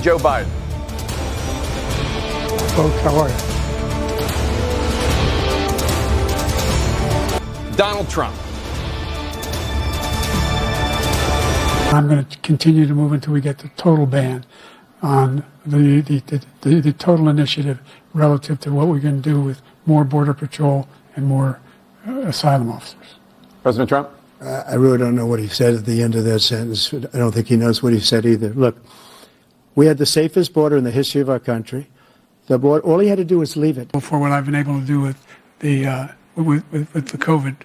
Joe Biden. Folks, how are you? Donald Trump. I'm going to continue to move until we get the total ban on the total initiative relative to what we're going to do with more Border Patrol and more asylum officers. President Trump? I really don't know what he said at the end of that sentence. I don't think he knows what he said either. Look, we had the safest border in the history of our country. The border, all he had to do was leave it. For what I've been able to do with the with the COVID,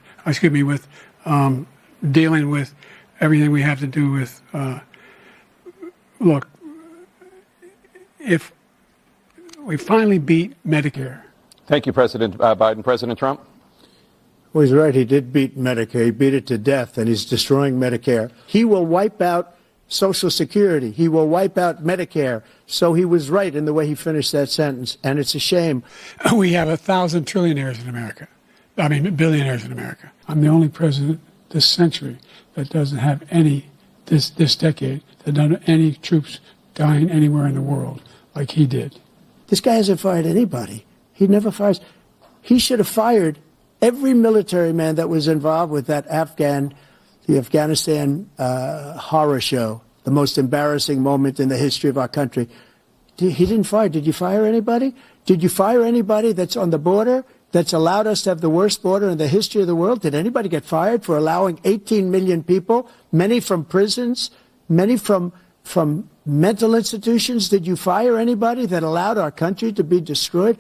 with dealing with everything we have to do with. Look, if we finally beat Medicare. Thank you, President Biden. President Trump? Well, he's right. He did beat Medicare. He beat it to death, and he's destroying Medicare. He will wipe out Social Security. He will wipe out Medicare. So he was right in the way he finished that sentence, and it's a shame. We have 1,000 trillionaires in America. I mean, billionaires in America. I'm the only president this century that doesn't have this decade, that doesn't have any troops dying anywhere in the world like he did. This guy hasn't fired anybody. He never fires. He should have fired every military man that was involved with the Afghanistan horror show, the most embarrassing moment in the history of our country. He didn't fire. Did you fire anybody? Did you fire anybody that's on the border, that's allowed us to have the worst border in the history of the world? Did anybody get fired for allowing 18 million people, many from prisons, many from mental institutions? Did you fire anybody that allowed our country to be destroyed?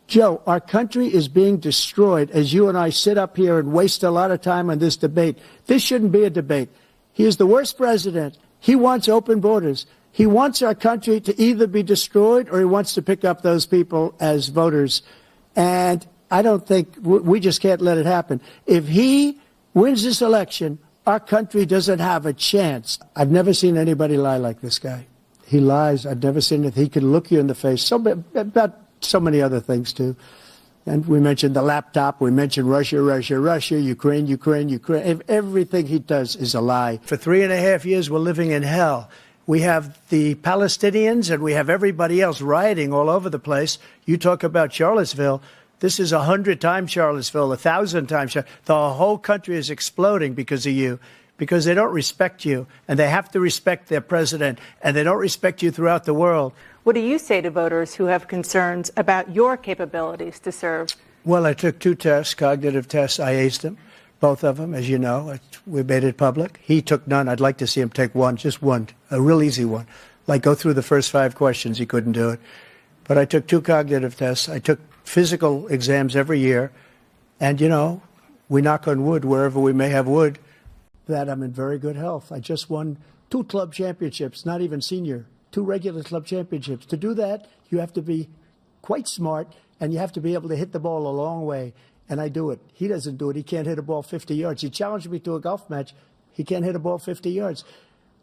Joe, our country is being destroyed as you and I sit up here and waste a lot of time on this debate. This shouldn't be a debate. He is the worst president. He wants open borders. He wants our country to either be destroyed or he wants to pick up those people as voters. And I don't think we just can't let it happen. If he wins this election, our country doesn't have a chance. I've never seen anybody lie like this guy. He lies. I've never seen it. He can look you in the face. About so many other things, too. And we mentioned the laptop. We mentioned Russia, Ukraine. Everything he does is a lie. For 3.5 years, we're living in hell. We have the Palestinians and we have everybody else rioting all over the place. You talk about Charlottesville. This is 100 times Charlottesville, 1,000 times. The whole country is exploding because of you, because they don't respect you, and they have to respect their president, and they don't respect you throughout the world. What do you say to voters who have concerns about your capabilities to serve? Well, I took 2 tests, cognitive tests. I aced them, both of them, as you know. We made it public. He took none. I'd like to see him take one, just one, a real easy one. Like go through the first 5 questions. He couldn't do it. But I took 2 cognitive tests. I took physical exams every year. And, you know, we knock on wood wherever we may have wood, that I'm in very good health. I just won 2 club championships, not even senior, 2 regular club championships. To do that, you have to be quite smart, and you have to be able to hit the ball a long way. And I do it. He doesn't do it. He can't hit a ball 50 yards. He challenged me to a golf match. He can't hit a ball 50 yards.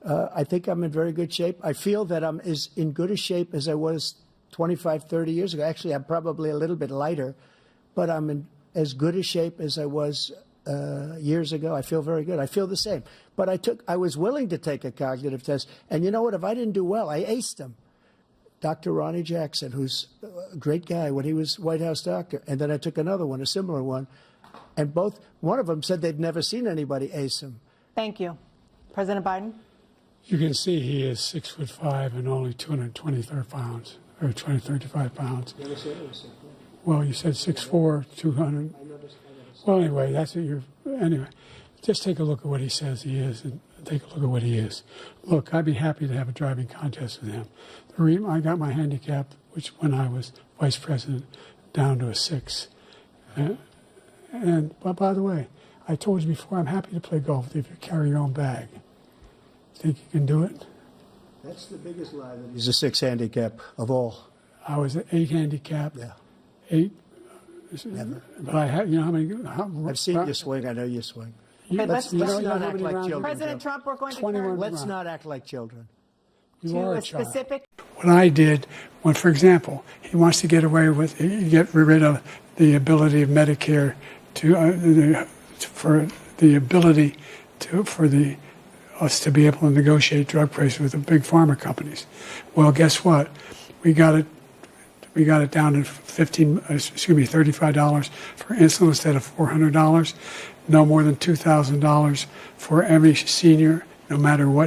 I think I'm in very good shape. I feel that I'm as in good a shape as I was 25, 30 years ago. Actually, I'm probably a little bit lighter, but I'm in as good a shape as I was years ago. I feel very good. I feel the same. But I was willing to take a cognitive test. And you know what? If I didn't do well, I aced him. Dr. Ronnie Jackson, who's a great guy when he was White House doctor. And then I took another one, a similar one. And one of them said they'd never seen anybody ace him. Thank you. President Biden? You can see he is 6'5" and only 223 pounds, or 235 pounds. Never said it was 6'4". Well, you said 6'4", 200. Well, anyway, that's what anyway, just take a look at what he says he is and take a look at what he is. Look, I'd be happy to have a driving contest with him. I got my handicap, which when I was vice president, down to a 6. But by the way, I told you before, I'm happy to play golf if you carry your own bag. Think you can do it? That's the biggest lie, that he's a 6 handicap of all. I was an 8 handicap. Yeah. 8. Never. But I had, you know how many? I've seen you swing. I know you swing. Let's not act like children. President Trump, we're going to turn. Let's not act like children. You are a specific. What I did, for example, he wants to get rid of the ability of Medicare for the us to be able to negotiate drug prices with the big pharma companies. Well, guess what? We got it down to $35 for insulin instead of $400. No more than $2,000 for every senior, no matter what